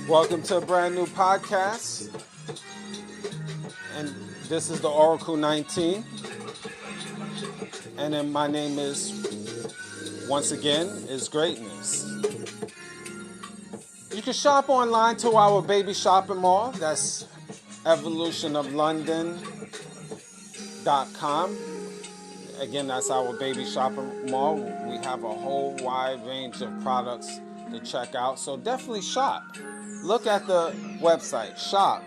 Welcome to a brand new podcast, and this is the Oracle 19, and then my name is, once again, is Greatness. You can shop online to our baby shopping mall, that's EVOLUTIONOFLONDON.com. Again, that's our baby shopping mall. We have a whole wide range of products to check out, so definitely shop. Look at the website. Shop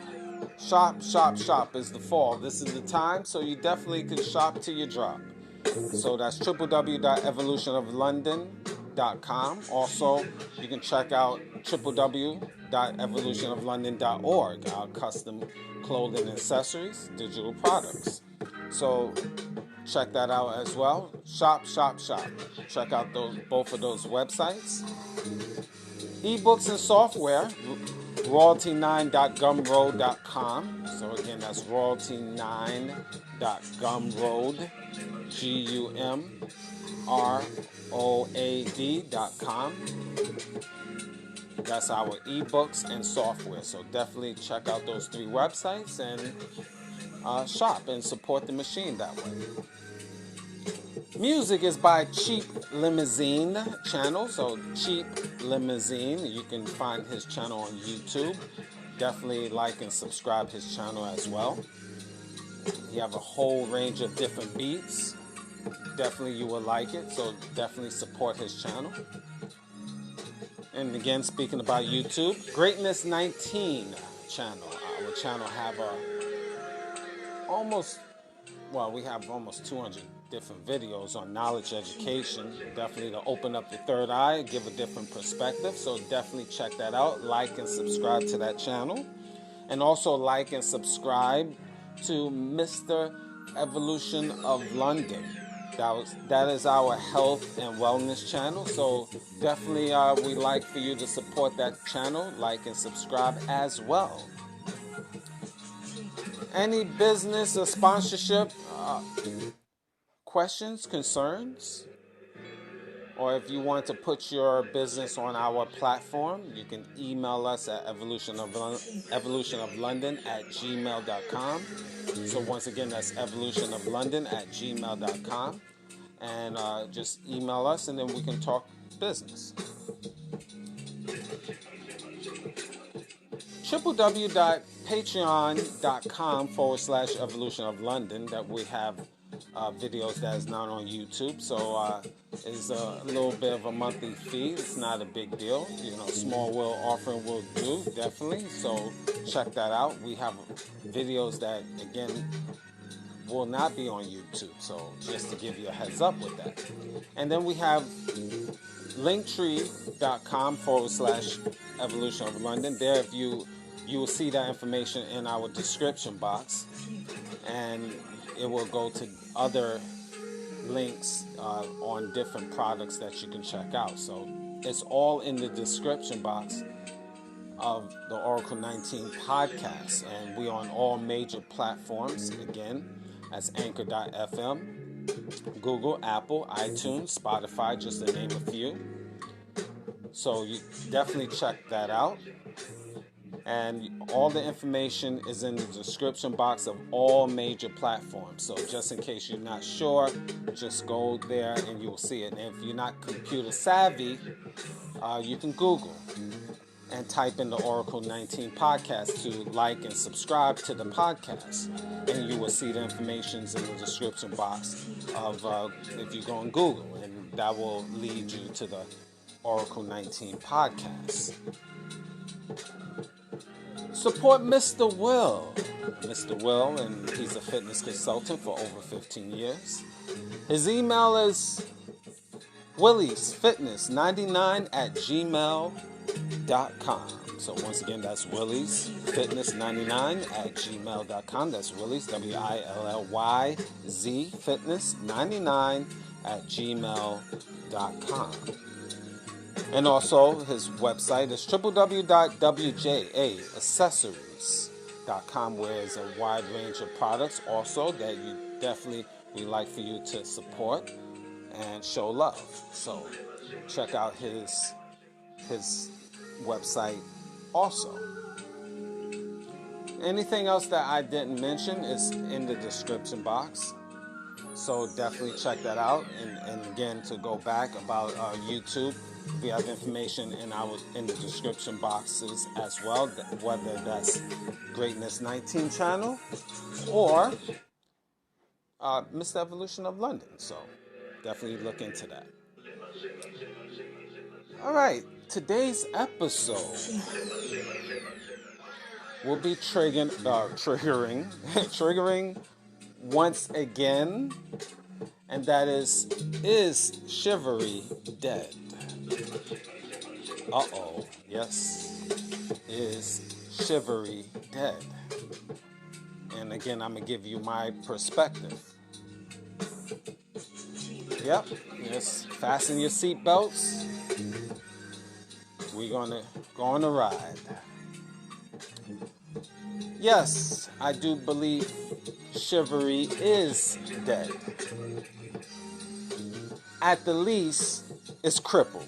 is the fall. This is the time, so you definitely can shop till you drop. So that's www.evolutionoflondon.com. Also, you can check out www.evolutionoflondon.org, our custom clothing and accessories, digital products. So check that out as well. Shop. Check out both of those websites. Ebooks and software, royalty9.gumroad.com. So again, that's royalty9.gumroad, GUMROAD.com. That's our ebooks and software. So definitely check out those three websites and shop and support the machine that way. Music is by Cheap Limousine channel. So Cheap Limousine, you can find his channel on YouTube. Definitely like and subscribe his channel as well. You have a whole range of different beats. Definitely you will like it. So definitely support his channel. And again, speaking about YouTube, Greatness 19 channel. Our channel have we have almost 200 different videos on knowledge education, definitely to open up the third eye, give a different perspective. So definitely check that out. Like and subscribe to that channel. And also like and subscribe to Mr. Evolution of London. That is our health and wellness channel. So definitely we like for you to support that channel, like and subscribe as well. Any business or sponsorship questions, concerns, or if you want to put your business on our platform, you can email us at evolutionoflondon@gmail.com. So once again, that's evolutionoflondon@gmail.com, and just email us, and then we can talk business. www.patreon.com/evolutionoflondon, that we have videos that is not on YouTube. So it's a little bit of a monthly fee. It's not a big deal. Small will offering will do, definitely. So check that out. We have videos that, again, will not be on YouTube. So just to give you a heads up with that. And then we have linktree.com/evolutionoflondon. There, if you will see that information in our description box, and it will go to other links on different products that you can check out. So it's all in the description box of the Oracle 19 podcast, and we're on all major platforms. Again, that's Anchor.fm, Google, Apple, iTunes, Spotify, just to name a few. So you definitely check that out. And all the information is in the description box of all major platforms. So just in case you're not sure, just go there and you'll see it. And if you're not computer savvy, you can Google and type in the Oracle 19 podcast to like and subscribe to the podcast. And you will see the information in the description box of if you go on Google. And that will lead you to the Oracle 19 podcast. Support Mr. Will. Mr. Will, and he's a fitness consultant for over 15 years. His email is WilliesFitness99@gmail.com. So once again, that's WilliesFitness99@gmail.com. That's Willies, WILLYZ, Fitness99@gmail.com. And also, his website is www.wjaaccessories.com, where there's a wide range of products also that we like for you to support and show love. So check out his website also. Anything else that I didn't mention is in the description box. So definitely check that out. And again, to go back about YouTube, we have information in the description boxes as well, whether that's Greatness 19 channel or Mr. Evolution of London. So definitely look into that. All right, today's episode will be triggering once again, and that is Chivalry dead? Uh-oh, yes, is Chivalry dead? And again, I'm going to give you my perspective. Yep, just fasten your seatbelts. We're going to go on a ride. Yes, I do believe Chivalry is dead. At the least, it's crippled.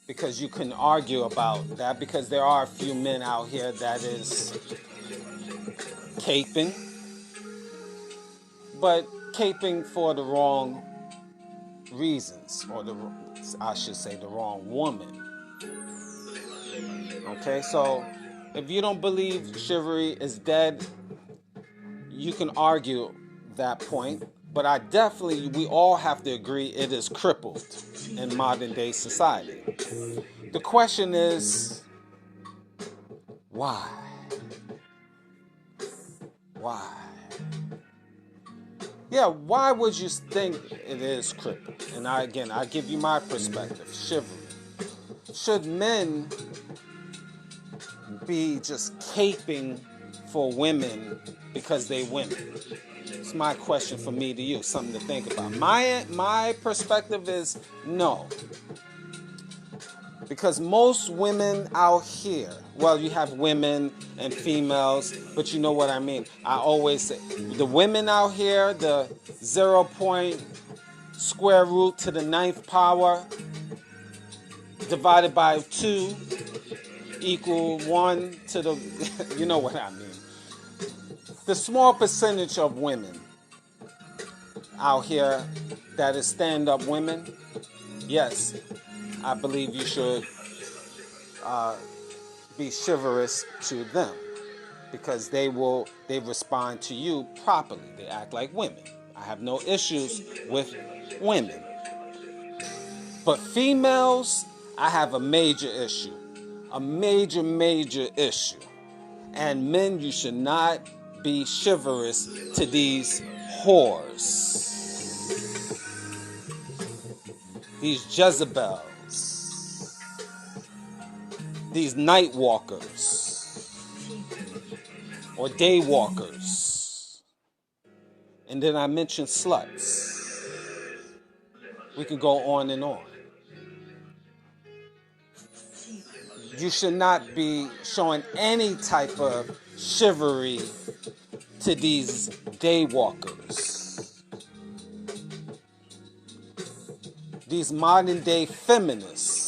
Because you can argue about that, because there are a few men out here that is caping, but caping for the wrong reasons, or I should say the wrong woman. Okay, so if you don't believe Chivalry is dead, you can argue that point, but we all have to agree it is crippled in modern day society. The question is, why? Why? Yeah, why would you think it is crippled? And I give you my perspective. Chivalry. Should men be just caping for women because they women? It's my question for me to you, something to think about. My perspective is no. Because most women out here, well, you have women and females, but you know what I mean. I always say, the women out here, the 0. square root to the 9th power divided by 2 equal 1 to the, you know what I mean. The small percentage of women out here that is stand-up women, yes, I believe you should be chivalrous to them, because they respond to you properly. They act like women. I have no issues with women. But females, I have a major issue. A major issue. And men, you should not be chivalrous to these whores. These Jezebels. These night walkers. Or day walkers. And then I mentioned sluts. We could go on and on. You should not be showing any type of chivalry to these day walkers. These modern day feminists.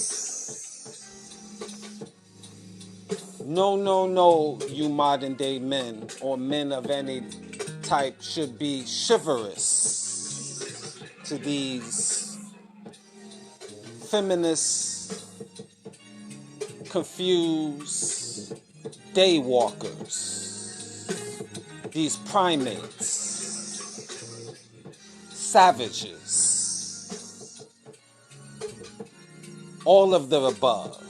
No, you modern day men or men of any type should be chivalrous to these feminists, confused day walkers, these primates, savages, all of the above.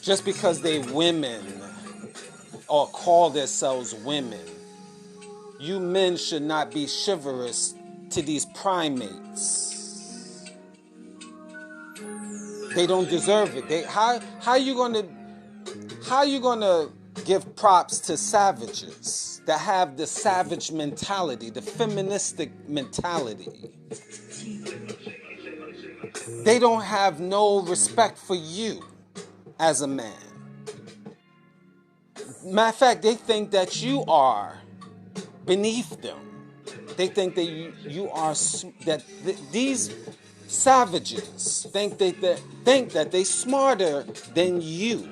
Just because they women or call themselves women, you men should not be chivalrous to these primates. They don't deserve it. How you gonna give props to savages that have the savage mentality, the feministic mentality? They don't have no respect for you as a man. Matter of fact, they think that you are beneath them. They think that you are, these savages think that they smarter than you.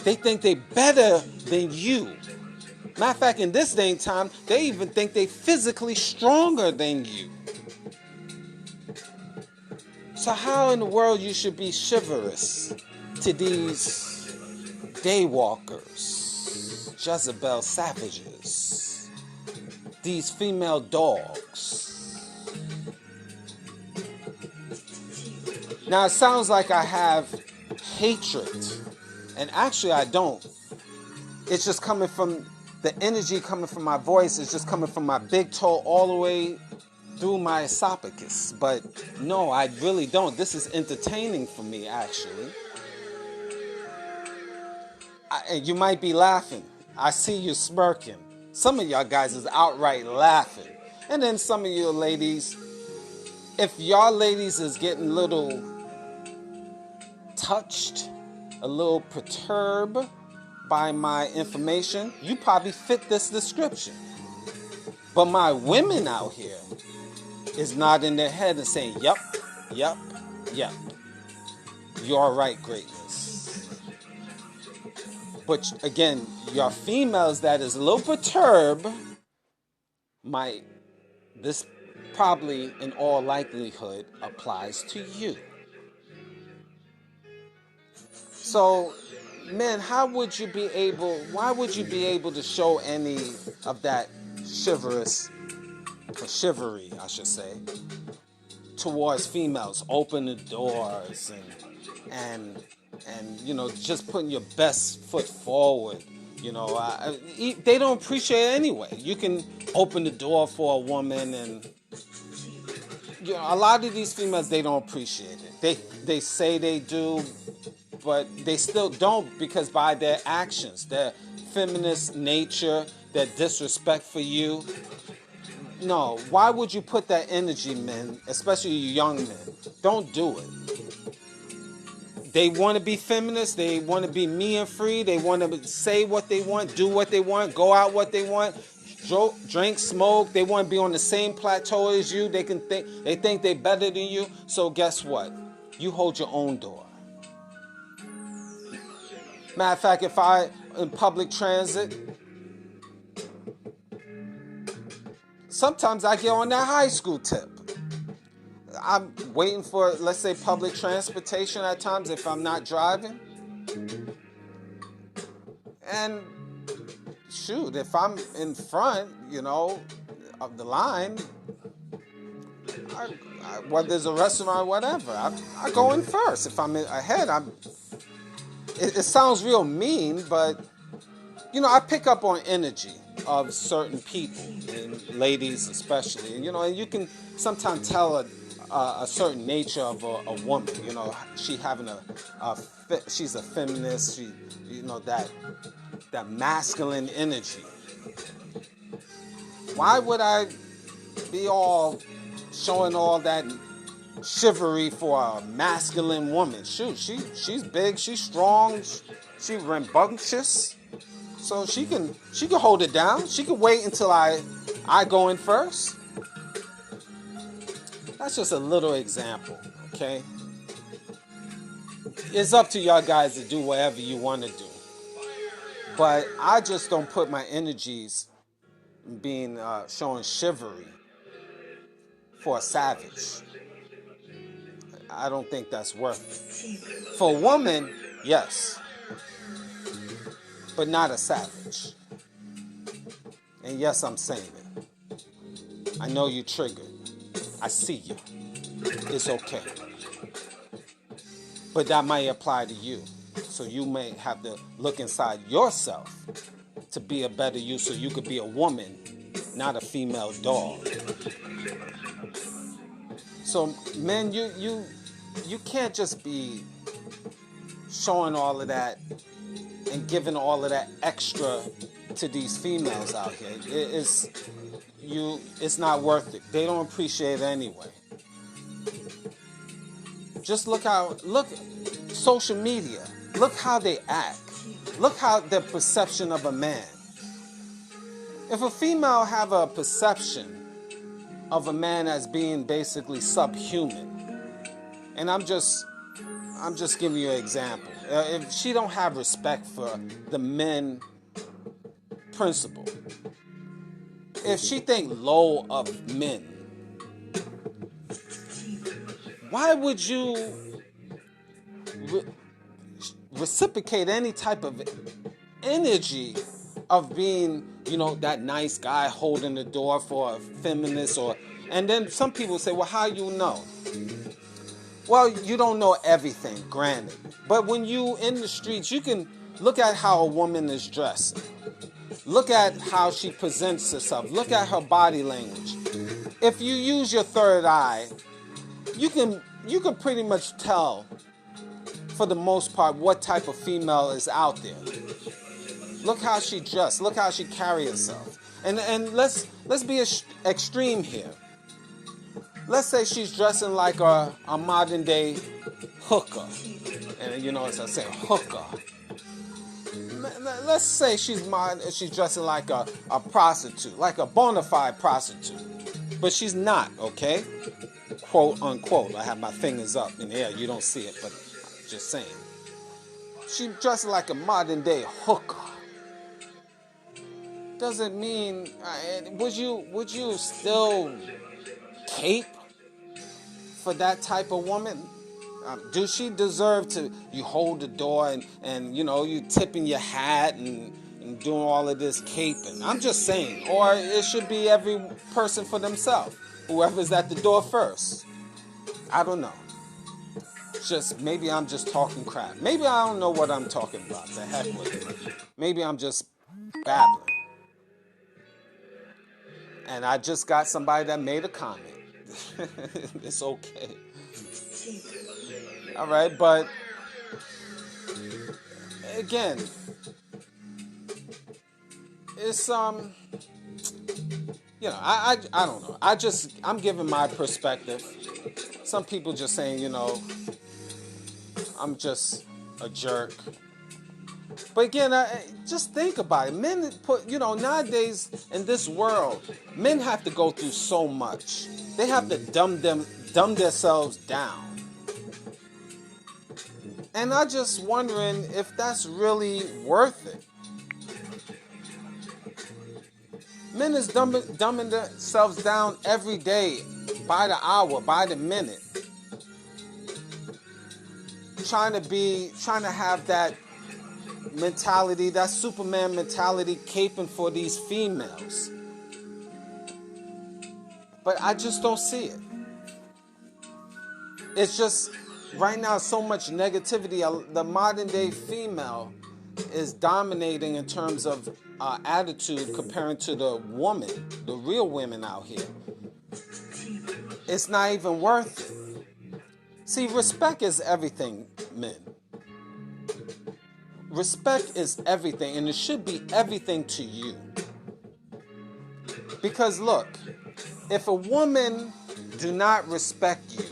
They think they better than you. Matter of fact, in this day and time, they even think they physically stronger than you. So how in the world you should be chivalrous to these daywalkers, Jezebel savages, these female dogs? Now it sounds like I have hatred, and actually I don't. It's just coming from the energy coming from my voice. It's just coming from my big toe all the way through my esophagus. But no, I really don't. This is entertaining for me, actually. You might be laughing. I see you smirking. Some of y'all guys is outright laughing. And then some of you ladies, if y'all ladies is getting a little touched, a little perturbed by my information, you probably fit this description. But my women out here is nodding their head and saying, yep, yep, yep. You're right, greatness. But again, your females that is a little perturbed, this probably in all likelihood applies to you. So, men, why would you be able to show any of that chivalry, I should say, towards females? Open the doors and just putting your best foot forward. They don't appreciate it anyway. You can open the door for a woman, and a lot of these females, they don't appreciate it. They say they do, but they still don't, because by their actions, their feminist nature, their disrespect for you. No, why would you put that energy, men, especially you young men? Don't do it. They want to be feminists. They want to be me and free. They want to say what they want, do what they want, go out what they want, drink, smoke. They want to be on the same plateau as you. They think they're better than you. So guess what? You hold your own door. Matter of fact, if I in public transit, sometimes I get on that high school tip. I'm waiting for, let's say, public transportation at times if I'm not driving. And shoot, if I'm in front, of the line, whether there's a restaurant or whatever, I go in first. If I'm ahead, it sounds real mean, but, I pick up on energy of certain people, and ladies especially. And you can sometimes tell a certain nature of a woman. She's a feminist. She, that masculine energy. Why would I be all showing all that chivalry for a masculine woman? Shoot, she's big, she's strong, she's rambunctious, so she can hold it down. She can wait until I go in first. That's just a little example, okay? It's up to y'all guys to do whatever you want to do. But I just don't put my energies being showing chivalry for a savage. I don't think that's worth it. For a woman, yes. But not a savage. And yes, I'm saying it. I know you triggered. I see you. It's okay. But that might apply to you. So you may have to look inside yourself to be a better you, so you could be a woman, not a female dog. So men, you can't just be showing all of that and giving all of that extra to these females out here. It's not worth it. They don't appreciate it anyway. Just look social media. Look how they act. Look how their perception of a man. If a female have a perception of a man as being basically subhuman, and I'm just giving you an example. If she don't have respect for the men principle, if she think low of men, why would you reciprocate any type of energy of being, that nice guy holding the door for a feminist? And then some people say, well, how you know? Well, you don't know everything, granted. But when you in the streets, you can look at how a woman is dressed. Look at how she presents herself. Look at her body language. If you use your third eye, you can pretty much tell, for the most part, what type of female is out there. Look how she dressed. Look how she carry herself. And let's be extreme here. Let's say she's dressing like a modern day hooker. And as I say, hooker. Let's say she's dressing like a prostitute, like a bona fide prostitute. But she's not, okay? Quote unquote. I have my fingers up in the air. You don't see it, but I'm just saying. She dressing like a modern day hooker. Doesn't mean, would you still cape for that type of woman? Do she deserve to, you hold the door and you tipping your hat and doing all of this caping? I'm just saying. Or it should be every person for themselves. Whoever's at the door first. I don't know. Maybe I'm just talking crap. Maybe I don't know what I'm talking about. The heck with it. Maybe I'm just babbling. And I just got somebody that made a comment. It's okay. All right, but again, it's I don't know. I'm giving my perspective. Some people just saying, I'm just a jerk. But again, just think about it. Men nowadays in this world, men have to go through so much. They have to dumb themselves down. And I'm just wondering if that's really worth it. Men is dumbing themselves down every day, by the hour, by the minute. Trying to have that mentality, that Superman mentality, caping for these females. But I just don't see it. It's just, right now, so much negativity. The modern day female is dominating in terms of attitude comparing to the woman, the real women out here. It's not even worth it. See, respect is everything, men. Respect is everything, and it should be everything to you. Because look, if a woman do not respect you,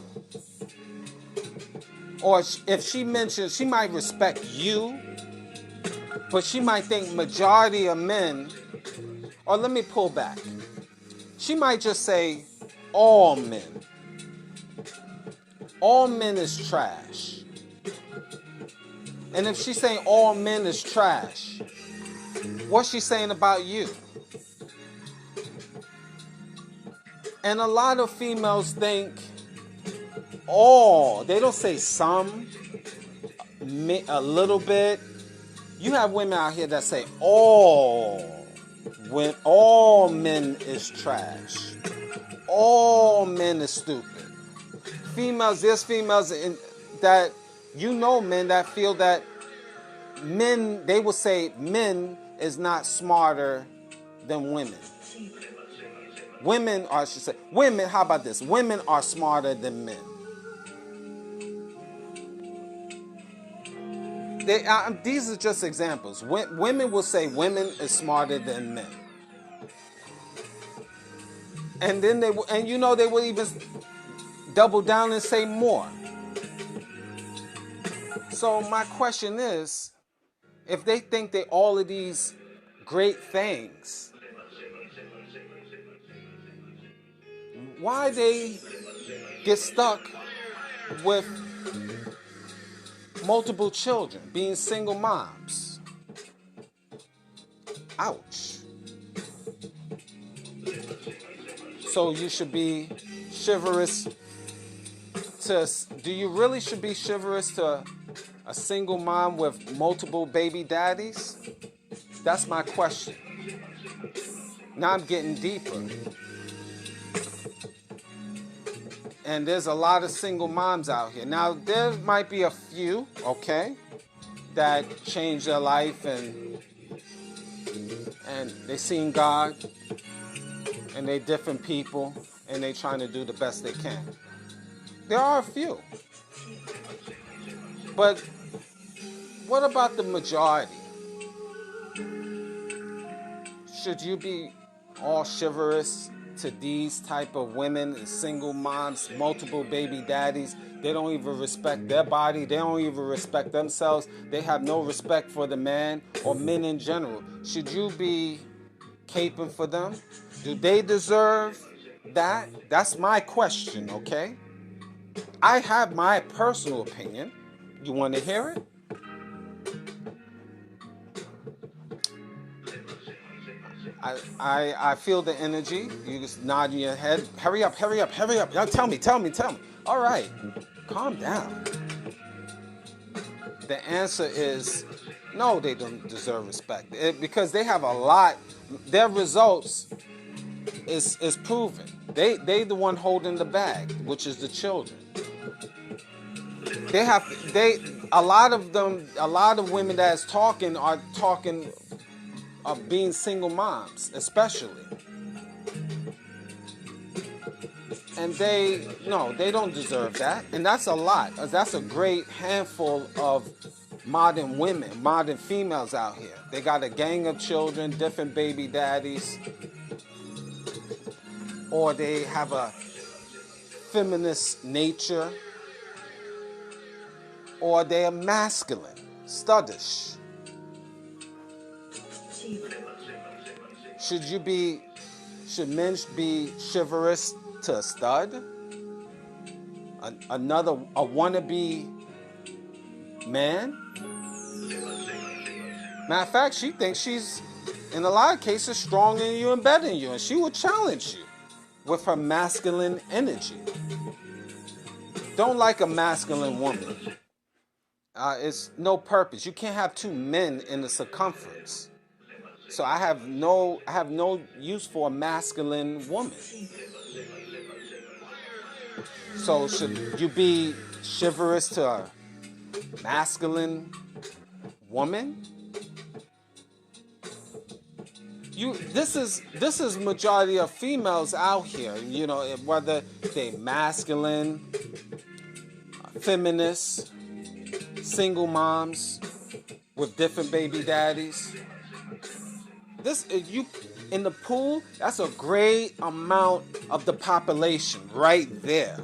or if she mentions, she might respect you, but she might think majority of men, or let me pull back. She might just say all men. All men is trash. And if she's saying all men is trash, what's she saying about you? And a lot of females think all. They don't say some, a little bit. You have women out here that say all. When all men is trash. All men is stupid. There's females that men that feel that men, they will say men is not smarter than women. Women, or I should say, women, how about this? Women are smarter than men. These are just examples. Women will say women is smarter than men. And then they will even double down and say more. So my question is, if they think they all of these great things, why they get stuck with multiple children, being single moms? Ouch. So you should be chivalrous to, do you really should be chivalrous to a single mom with multiple baby daddies? That's my question. Now I'm getting deeper. And there's a lot of single moms out here. Now, there might be a few, okay, that change their life and they seen God and they different people and they trying to do the best they can. There are a few. But what about the majority? Should you be all chivalrous to these type of women and single moms, multiple baby daddies? They don't even respect their body. They don't even respect themselves. They have no respect for the man or men in general. Should you be caping for them? Do they deserve that? That's my question, okay? I have my personal opinion. You want to hear it? I feel the energy. You just nod your head. Hurry up, hurry up, hurry up. Now tell me. All right, calm down. The answer is no, they don't deserve respect. Because they have a lot. Their results is proven. They the one holding the bag, which is the children. A lot of women that's talking are talking of being single moms, especially. And they don't deserve that. And that's a lot. That's a great handful of modern women, modern females out here. They got a gang of children, different baby daddies, or they have a feminist nature, or they are masculine, studdish. Should men be chivalrous to a stud? A wannabe man? Matter of fact, she thinks she's, in a lot of cases, stronger than you and better than you, and she will challenge you with her masculine energy. Don't like a masculine woman. It's no purpose. You can't have two men in the circumference. So I have no use for a masculine woman. So should you be chivalrous to a masculine woman? This is majority of females out here. You know, whether they masculine, feminists, single moms with different baby daddies. In the pool, that's a great amount of the population right there.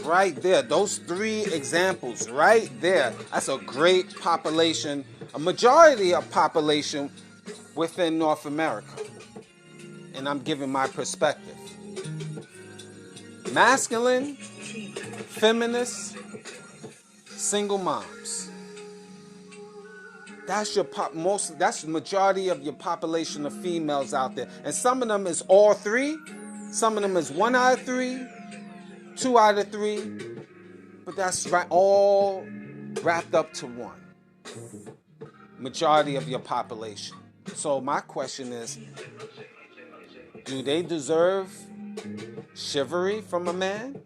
Right there. Those three examples right there. That's a great population, a majority of population within North America. And I'm giving my perspective. Masculine, feminist, single moms. That's that's the majority of your population of females out there. And some of them is all three. Some of them is 1 out of 3, 2 out of 3. But that's right, all wrapped up to one. Majority of your population. So my question is, do they deserve chivalry from a man?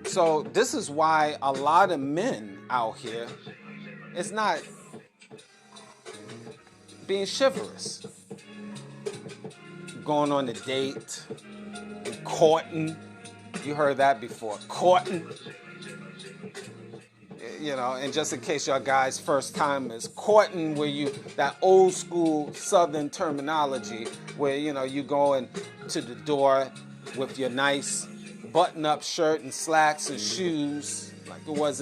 So this is why a lot of men out here is not being chivalrous. going on a date, courting. You heard that before, courting. You know, and just in case your guys first time is courting, where you, that old school Southern terminology, where, you know, you go to the door with your nice button-up shirt and slacks and shoes, like it was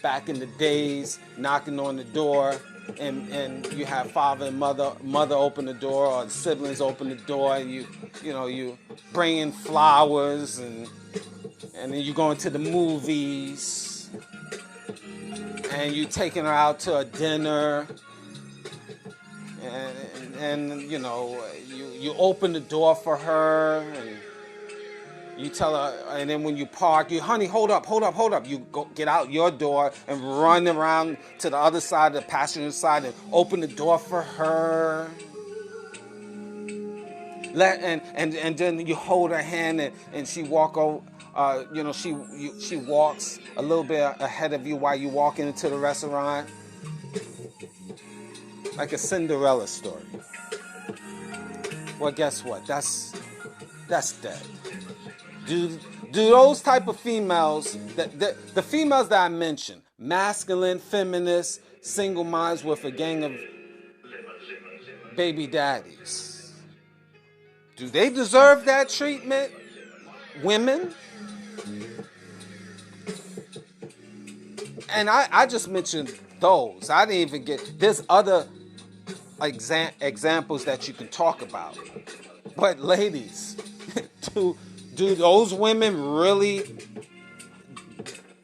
back in the days, knocking on the door, and you have father and mother open the door, or the siblings open the door, and you bring in flowers, and then you go into the movies. And you taking her out to a dinner, and you know, you open the door for her, and you tell her, and then when you park, honey, hold up. You go get out your door and run around to the other side, the passenger side, and open the door for her. And then you hold her hand, and she walk over. You know, she walks a little bit ahead of you while you walk into the restaurant, like a Cinderella story. Well, guess what? That's dead. Do those type of females, the females that I mentioned, masculine, feminist, single moms with a gang of baby daddies, do they deserve that treatment? Women? And I just mentioned those. I didn't even get... There's other examples that you can talk about. But ladies, do those women really...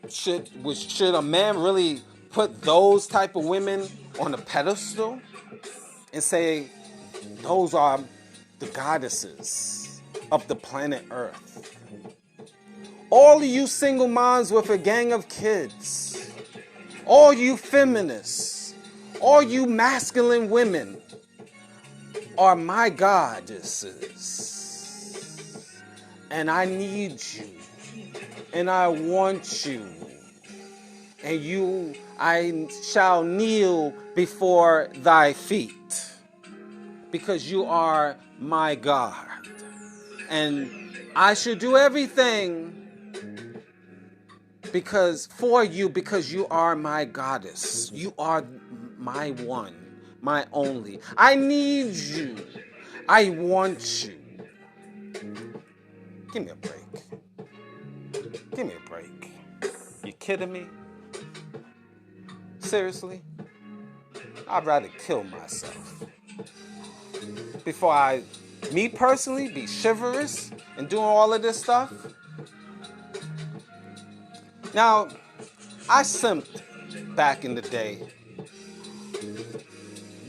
Should a man really put those type of women on a pedestal and say, those are the goddesses of the planet Earth? All of you single moms with a gang of kids, all you feminists, all you masculine women are my goddesses. And I need you. And I want you. And I shall kneel before thy feet. Because you are my God. And I should do everything because you are my goddess. You are my one, my only. I need you. I want you. Give me a break. Give me a break. You kidding me? Seriously? I'd rather kill myself before me personally, be chivalrous and doing all of this stuff. Now, I simped back in the day,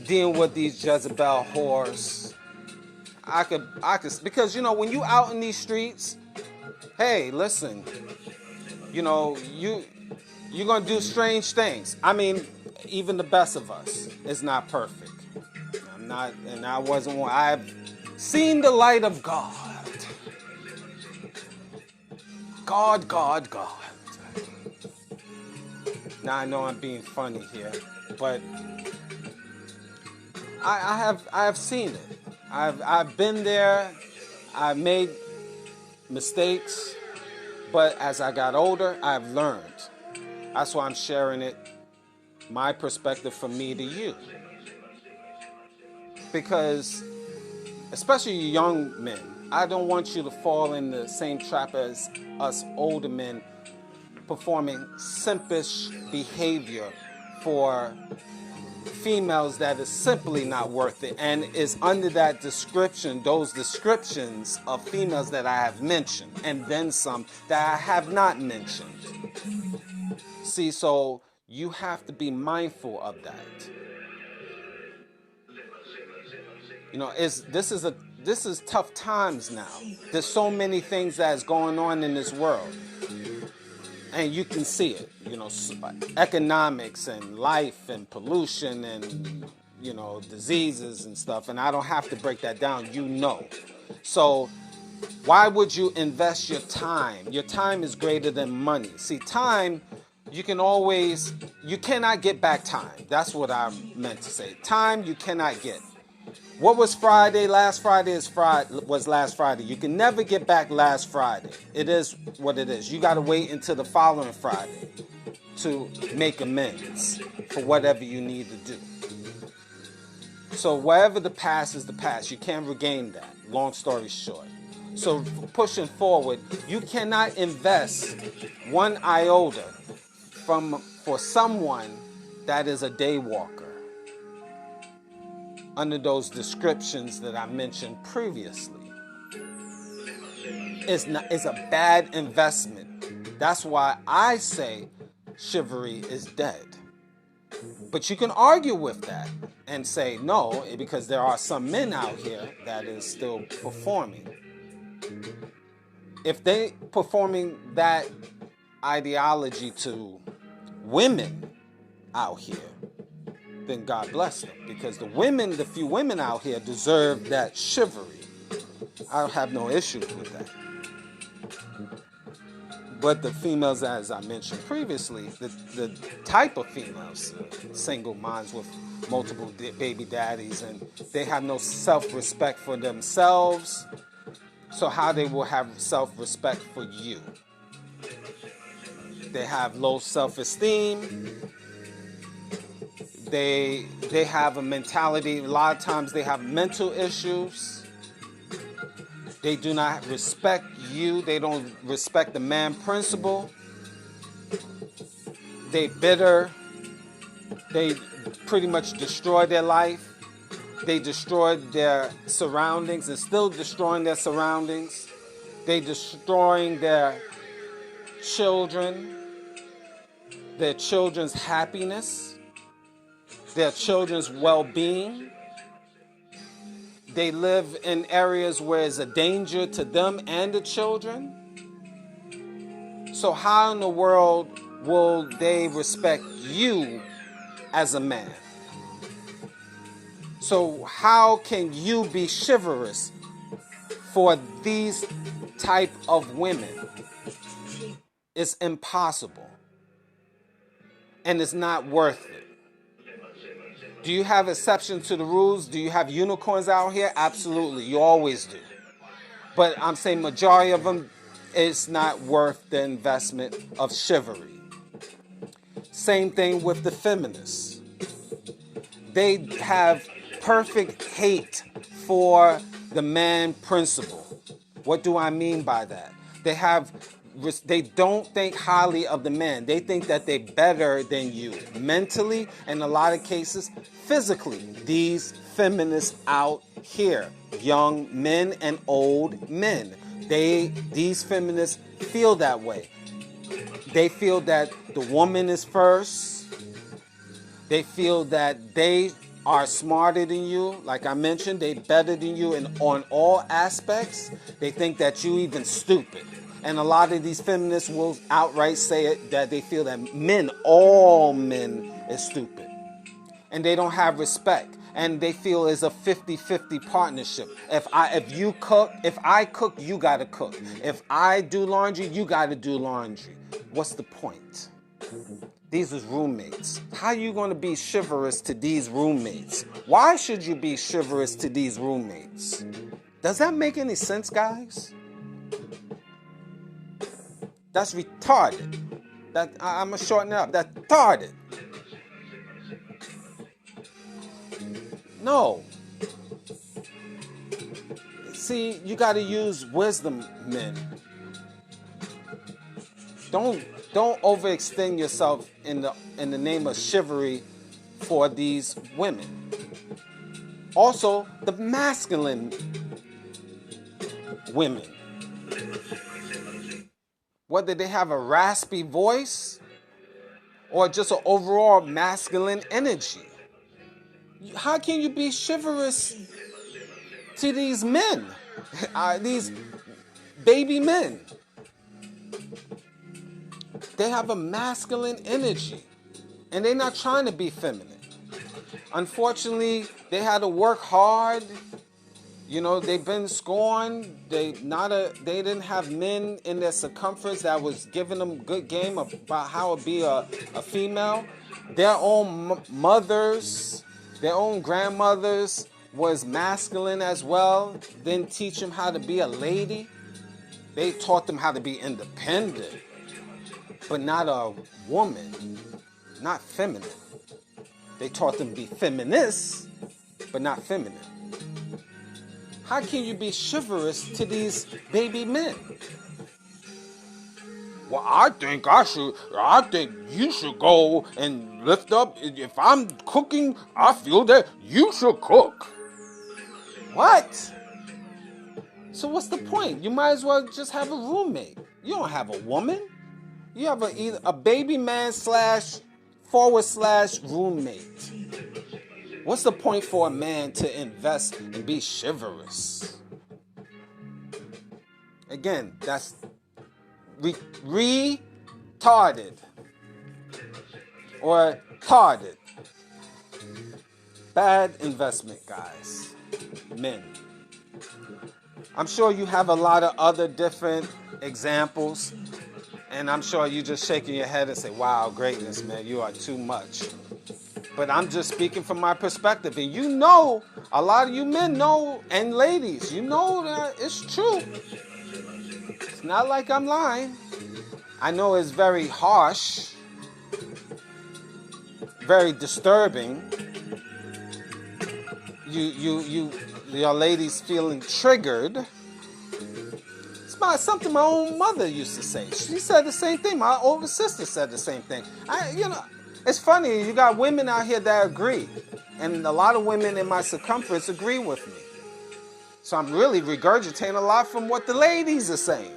dealing with these Jezebel whores. I could, because, you know, when you out in these streets, hey, listen, you know, you're going to do strange things. I mean, even the best of us is not perfect. I'm not, and I wasn't one. I've seen the light of God. God. Now I know I'm being funny here, but I have seen it. I've been there. I've made mistakes, but as I got older, I've learned. That's why I'm sharing it, my perspective from me to you. Because, especially you young men, I don't want you to fall in the same trap as us older men, performing simpish behavior for females that is simply not worth it, and is under that description, those descriptions of females that I have mentioned, and then some that I have not mentioned. See, so you have to be mindful of that. You know, this is tough times now. There's so many things that's going on in this world. And you can see it, you know, economics and life and pollution and, you know, diseases and stuff. And I don't have to break that down, you know. So why would you invest your time? Your time is greater than money. See, time, you cannot get back time. That's what I meant to say. Time you cannot get. What was Friday? Last Friday was last Friday. You can never get back last Friday. It is what it is. You got to wait until the following Friday to make amends for whatever you need to do. So wherever the past is the past, you can't regain that. Long story short. So pushing forward, you cannot invest one iota for someone that is a day walker under those descriptions that I mentioned previously. It's a bad investment. That's why I say chivalry is dead. But you can argue with that and say no, because there are some men out here that is still performing. If they performing that ideology to women out here, then God bless them, because the few women out here deserve that chivalry. I have no issues with that. But the females, as I mentioned previously, the type of females, single moms with multiple baby daddies, and they have no self-respect for themselves. So how they will have self-respect for you? They have low self-esteem. They have a mentality. A lot of times they have mental issues. They do not respect you. They don't respect the man principle. They bitter. They pretty much destroy their life. They destroyed their surroundings and still destroying their surroundings. They destroying their children, their children's happiness, their children's well-being. They live in areas where it's a danger to them and the children. So how in the world will they respect you as a man? So how can you be chivalrous for these type of women? It's impossible. And it's not worth it. Do you have exceptions to the rules? Do you have unicorns out here? Absolutely. You always do. But I'm saying majority of them, it's not worth the investment of chivalry. Same thing with the feminists. They have perfect hate for the man principle. What do I mean by that? They don't think highly of the man. They think that they're better than you mentally, and in a lot of cases, physically. These feminists out here, young men and old men, these feminists feel that way. They feel that the woman is first. They feel that they are smarter than you. Like I mentioned, they're better than you on all aspects. They think that you even stupid. And a lot of these feminists will outright say it, that they feel that all men is stupid. And they don't have respect. And they feel it's a 50-50 partnership. If I cook, you gotta cook. If I do laundry, you gotta do laundry. What's the point? These are roommates. How are you going to be chivalrous to these roommates? Why should you be chivalrous to these roommates? Does that make any sense, guys? That's retarded. I'm going to shorten it up. That's retarded. No. See, you got to use wisdom, men. Don't overextend yourself in the name of chivalry for these women. Also, the masculine women. Whether they have a raspy voice or just an overall masculine energy. How can you be chivalrous to these men? These baby men. They have a masculine energy, and they're not trying to be feminine. Unfortunately, they had to work hard. You know, they've been scorned. They didn't have men in their circumference that was giving them good game about how to be a female. Their own mothers, their own grandmothers was masculine as well, didn't teach them how to be a lady. They taught them how to be independent, but not a woman, not feminine. They taught them to be feminists, but not feminine. How can you be chivalrous to these baby men? Well, I think you should go and lift up. If I'm cooking, I feel that you should cook. What? So what's the point? You might as well just have a roommate. You don't have a woman. You have a baby man / roommate. What's the point for a man to invest and be chivalrous? Again, that's retarded or tarded. Bad investment, guys. Men. I'm sure you have a lot of other different examples, and I'm sure you're just shaking your head and say, wow, greatness, man, you are too much. But I'm just speaking from my perspective, and you know, a lot of you men know, and ladies, you know that it's true. It's not like I'm lying. I know it's very harsh, very disturbing. Your ladies feeling triggered. It's about something my own mother used to say. She said the same thing. My older sister said the same thing. It's funny. You got women out here that agree, and a lot of women in my circumference agree with me. So I'm really regurgitating a lot from what the ladies are saying.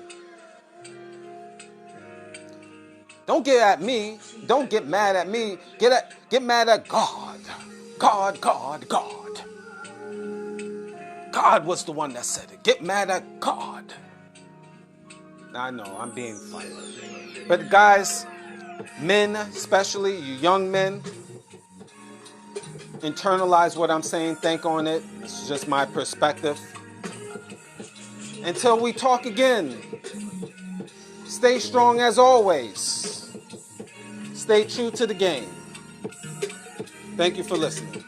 Don't get at me. Don't get mad at me. Get mad at God. God. God was the one that said it. Get mad at God. I know, I'm being funny. But guys, men especially, you young men, internalize what I'm saying. Think on it. It's just my perspective. Until we talk again, stay strong as always. Stay true to the game. Thank you for listening.